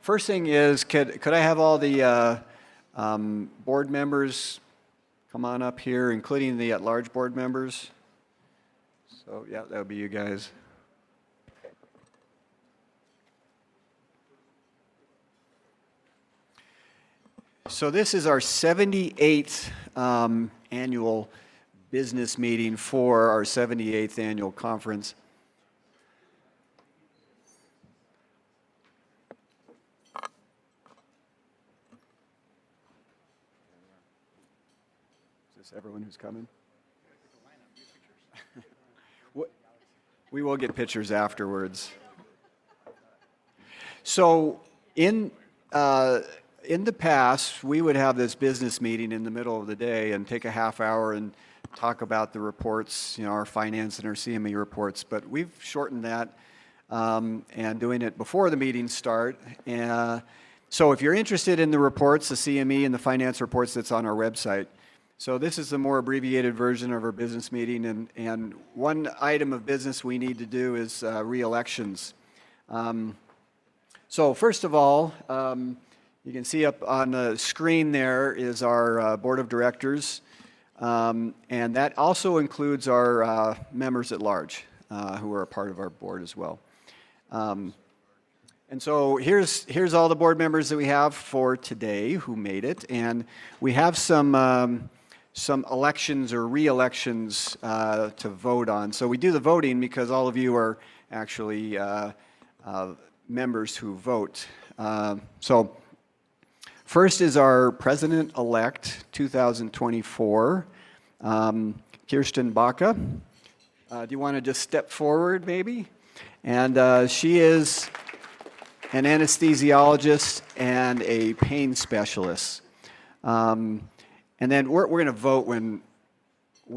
First thing is, could I have all the board members come on up here, including the at-large board members? So, yeah, that would be you guys. So this is our 78th annual business meeting for our 78th annual conference. Is this everyone who's coming? We will get pictures afterwards. So in the past, we would have this business meeting in the middle of the day and take a half hour and talk about the reports, our finance and our CME reports. But we've shortened that and doing it before the meetings start. So if you're interested in the reports, the CME and the finance reports, that's on our website. So this is the more abbreviated version of our business meeting. And one item of business we need to do is re-elections. So first of all, you can see up on the screen there is our board of directors, and that also includes our members at large who are a part of our board as well. And so here's all the board members that we have for today who made it, and we have some elections or re-elections to vote on. So we do the voting because all of you are actually members who vote. So first is our President-elect 2024, Kirsten Baca. Do you want to just step forward maybe? And she is an anesthesiologist and a pain specialist. And then we're going to vote when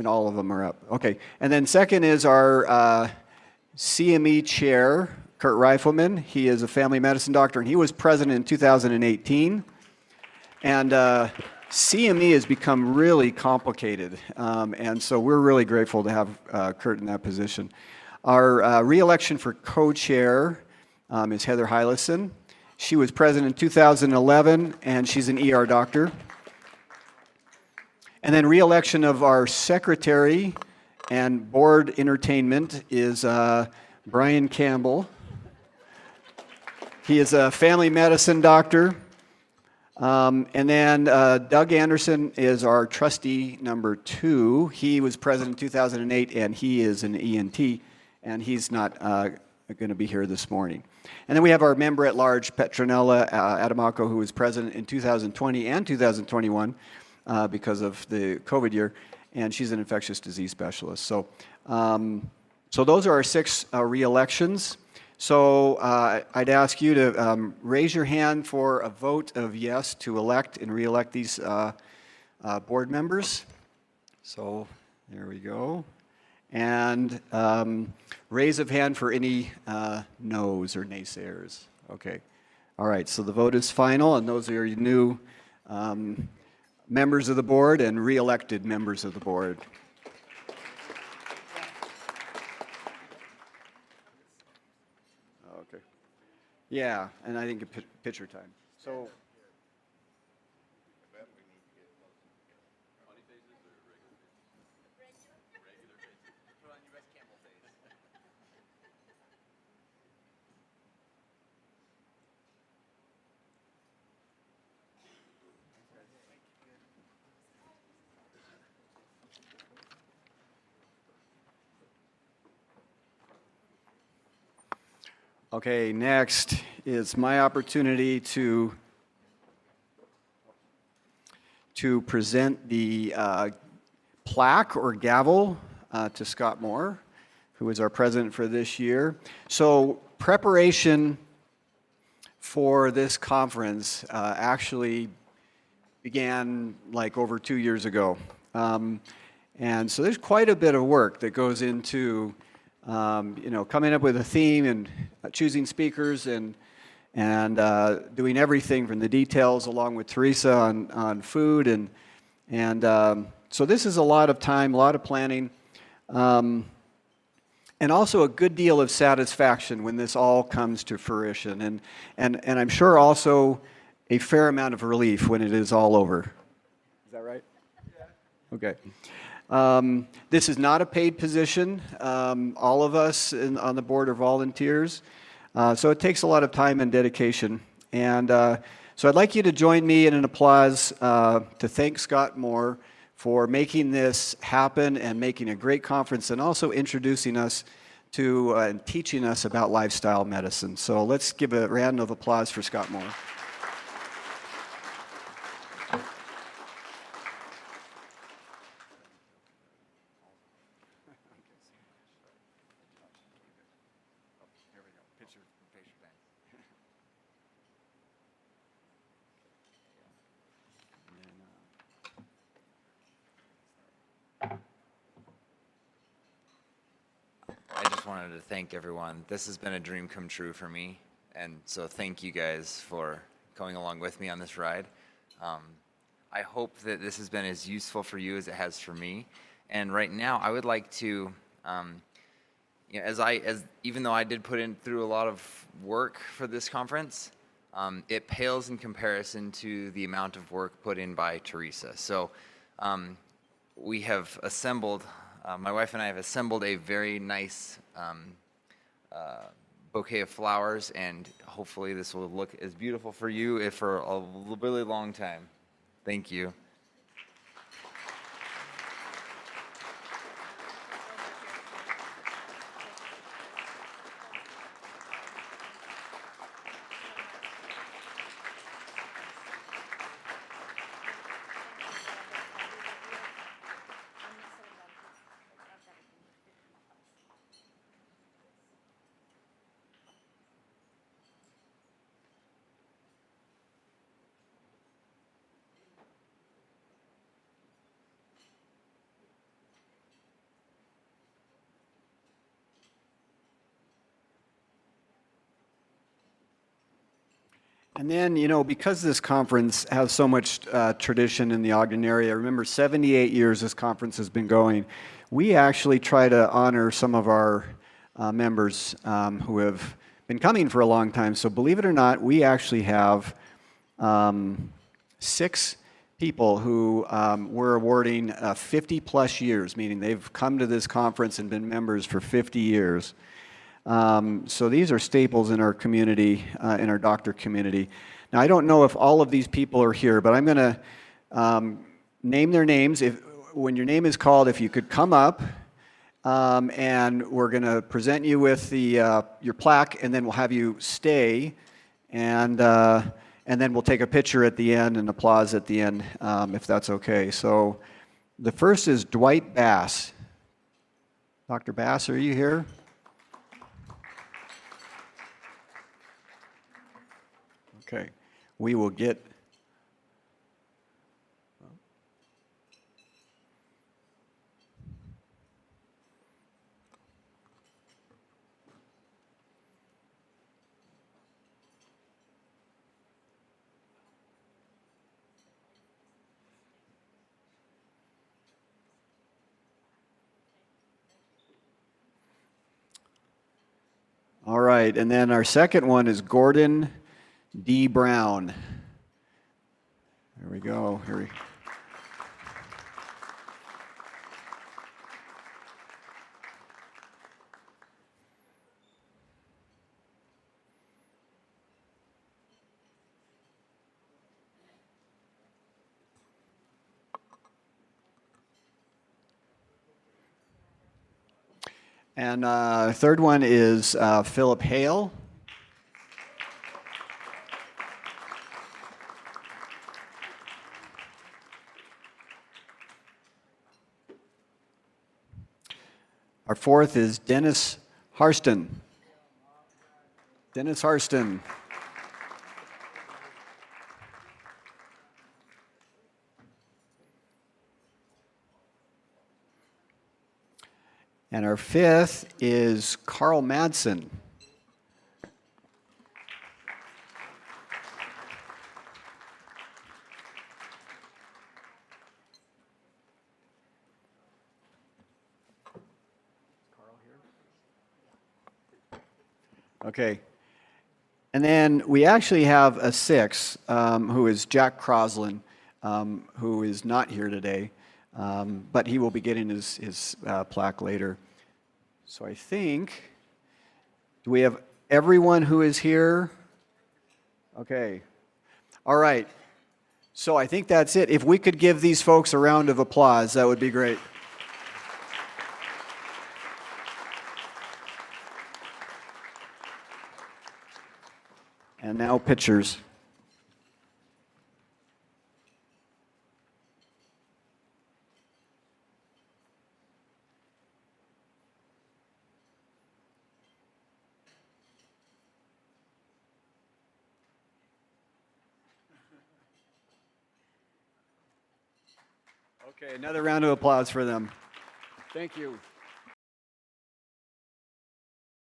all of them are up. Okay. And then second is our CME chair, Kurt Reifelman. He is a family medicine doctor, and he was president in 2018. And CME has become really complicated, and so we're really grateful to have Kurt in that position. Our re-election for co-chair is Heather Hylison. She was president in 2011, and she's an ER doctor. And then re-election of our secretary and board entertainment is Brian Campbell. He is a family medicine doctor. And then Doug Anderson is our trustee number 2. He was president in 2008, and he is an ENT, and he's not going to be here this morning. And then we have our member at large, Petronella Adamaco, who was president in 2020 and 2021 because of the COVID year, and she's an infectious disease specialist. So, so those are our 6 re-elections. So I'd ask you to raise your hand for a vote of yes to elect and re-elect these board members. So there we go. And raise of hand for any no's or naysayers. Okay. All right, so the vote is final, and those are your new members of the board and re-elected members of the board. Okay. Yeah, and I think picture time. So. Okay, next is my opportunity to present the plaque or gavel to Scott Moore, who is our president for this year. So preparation for this conference actually began like over 2 years ago. And so there's quite a bit of work that goes into coming up with a theme and choosing speakers and doing everything from the details along with Teresa on food and so this is a lot of time, a lot of planning, and and also a good deal of satisfaction when this all comes to fruition, and I'm sure also a fair amount of relief when it is all over. Is that right? Yeah. Okay. This is not a paid position. All of us on the board are volunteers, so it takes a lot of time and dedication. And so I'd like you to join me in an applause to thank Scott Moore for making this happen and making a great conference, and also introducing us to and teaching us about lifestyle medicine. So let's give a round of applause for Scott Moore. I just wanted to thank everyone. This has been a dream come true for me, and so thank you guys for coming along with me on this ride. I hope that this has been as useful for you as it has for me. And right now, I would like to, even though I did put in through a lot of work for this conference, it pales in comparison to the amount of work put in by Teresa. So we have assembled. My wife and I have assembled a very nice bouquet of flowers, and hopefully this will look as beautiful for you for a really long time. Thank you. And then, because this conference has so much tradition in the Ogden area, remember 78 years this conference has been going, we actually try to honor some of our members who have been coming for a long time. So believe it or not, we actually have 6 people who we're awarding 50 plus years, meaning they've come to this conference and been members for 50 years. So these are staples in our community, in our doctor community. Now, I don't know if all of these people are here, but I'm going to name their names. When your name is called, if you could come up, and we're going to present you with your plaque, and then we'll have you stay, and then we'll take a picture at the end and applause at the end, if that's okay. So the first is Dwight Bass. Dr. Bass, are you here? Okay, we will get. All right, and then our second one is Gordon D. Brown. There we go. And third one is Philip Hale. Our fourth is Dennis Harston. Dennis Harston. And our fifth is Carl Madsen. Okay. And then we actually have a sixth, who is Jack Croslin, who is not here today, but he will be getting his plaque later. So I think, do we have everyone who is here? Okay. All right. So I think that's it. If we could give these folks a round of applause, that would be great. And now pictures. Okay, another round of applause for them. Thank you.